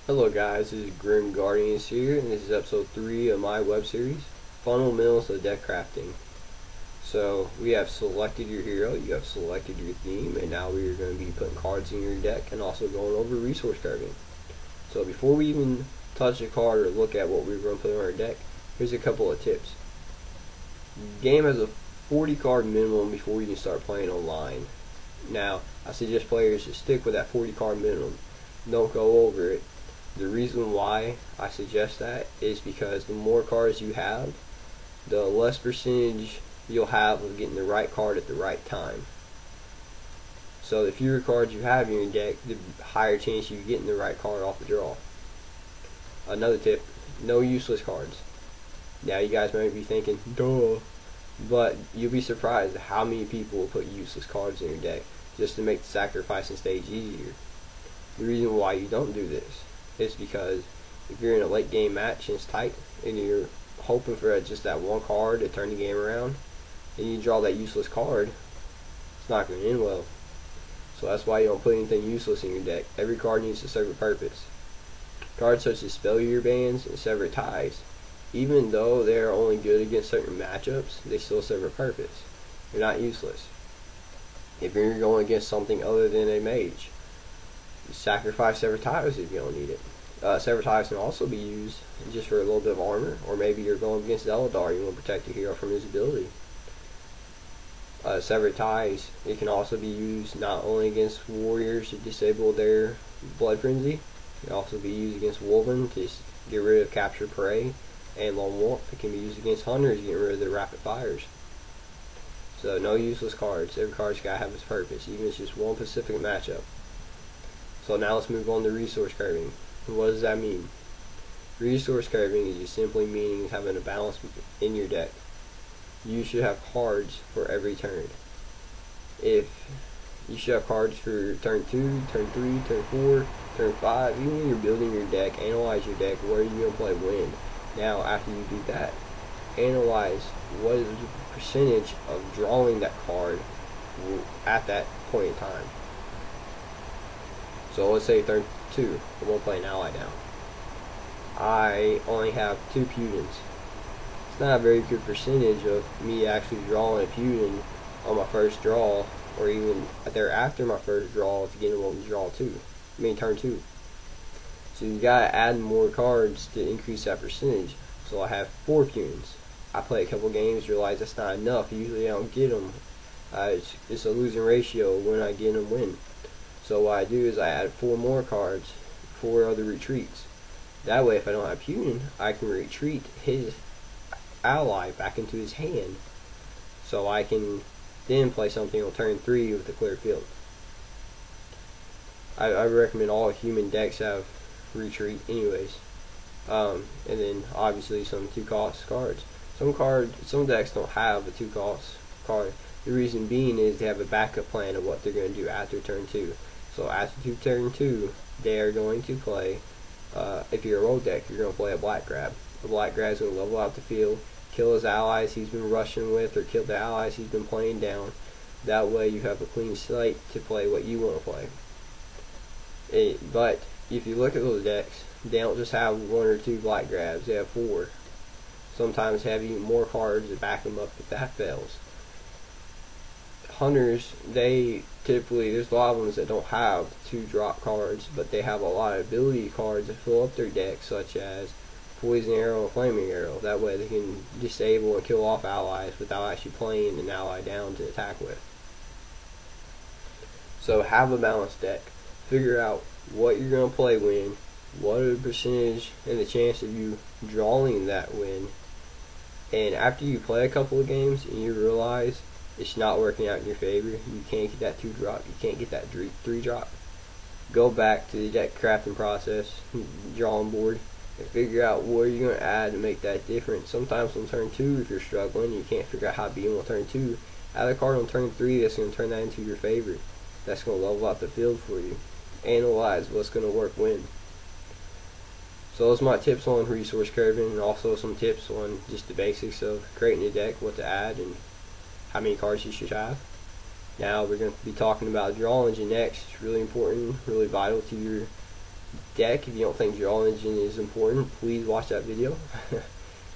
Hello guys, this is Grim Guardians here, and this is episode 3 of my web series, Fundamentals of Deck Crafting. So, we have selected your hero, you have selected your theme, and now we are going to be putting cards in your deck and also going over resource carving. So before we even touch a card or look at what we're going to put in our deck, here's a couple of tips. The game has a 40 card minimum before you can start playing online. Now, I suggest players to stick with that 40 card minimum. Don't go over it. The reason why I suggest that is because the more cards you have, the less percentage you'll have of getting the right card at the right time. So the fewer cards you have in your deck, the higher chance you getting the right card off the draw. Another tip, no useless cards. Now you guys might be thinking, duh, but you'll be surprised at how many people will put useless cards in your deck just to make the sacrificing stage easier. The reason why you don't do this is because if you're in a late game match and it's tight and you're hoping for just that one card to turn the game around and you draw that useless card, it's not going to end well. So that's why you don't put anything useless in your deck. Every card needs to serve a purpose. Cards such as Spell-Year Bands and Sever Ties, even though they're only good against certain matchups, they still serve a purpose. They're not useless. If you're going against something other than a mage, sacrifice Sever Ties if you don't need it. Sever Ties can also be used just for a little bit of armor, or maybe you're going against Eldar, you want to protect your hero from his ability. Sever Ties, it can also be used not only against warriors to disable their Blood Frenzy, it can also be used against Wolven to get rid of Captured Prey, and Lone Wolf. It can be used against Hunters to get rid of their Rapid Fires. So no useless cards. Every card's got to have its purpose, even if it's just one specific matchup. So now let's move on to resource carving. What does that mean? Resource carving is just simply meaning having a balance in your deck. You should have cards for every turn. If you should have cards for turn 2, turn 3, turn 4, turn 5, even when you're building your deck, analyze your deck, where are you going to play when. Now after you do that, analyze what is the percentage of drawing that card at that point in time. So let's say turn 2, I'm going to play an ally down. I only have 2 Pudens. It's not a very good percentage of me actually drawing a Puden on my first draw, or even thereafter my first draw to get on draw 2. I mean turn 2. So you gotta add more cards to increase that percentage. So I have 4 Pudens. I play a couple games, realize that's not enough. Usually I don't get them. It's a losing ratio when I get them win. So what I do is I add 4 more cards, 4 other retreats. That way if I don't have Puden, I can retreat his ally back into his hand. So I can then play something on turn 3 with a clear field. I recommend all human decks have retreat anyways. And then obviously some 2-cost cards. Some decks don't have a 2-cost card. The reason being is they have a backup plan of what they're going to do after turn 2. So after turn 2, they are going to play, if you're a rogue deck, you're going to play a Black Grab. The Black Grab is going to level out the field, kill his allies he's been rushing with, or kill the allies he's been playing down. That way you have a clean slate to play what you want to play. But if you look at those decks, they don't just have 1 or 2 Black Grabs, they have 4. Sometimes have even more cards to back them up if that fails. Hunters, they typically, there's a lot of ones that don't have 2-drop cards, but they have a lot of ability cards that fill up their deck, such as Poison Arrow and Flaming Arrow. That way they can disable and kill off allies without actually playing an ally down to attack with. So have a balanced deck. Figure out what you're going to play when, what are the percentage and the chance of you drawing that win. And after you play a couple of games and you realize it's not working out in your favor, you can't get that 2-drop, you can't get that 3-drop, go back to the deck crafting process, drawing board, and figure out what you're going to add to make that difference. Sometimes on turn 2, if you're struggling, you can't figure out how to beat him on turn 2, add a card on turn 3 that's going to turn that into your favor. That's going to level out the field for you. Analyze what's going to work when. So those are my tips on resource carving, and also some tips on just the basics of creating a deck, what to add, and how many cards you should have. Now we're going to be talking about draw engine next. It's really important, really vital to your deck. If you don't think draw engine is important, please watch that video.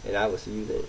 And I will see you then.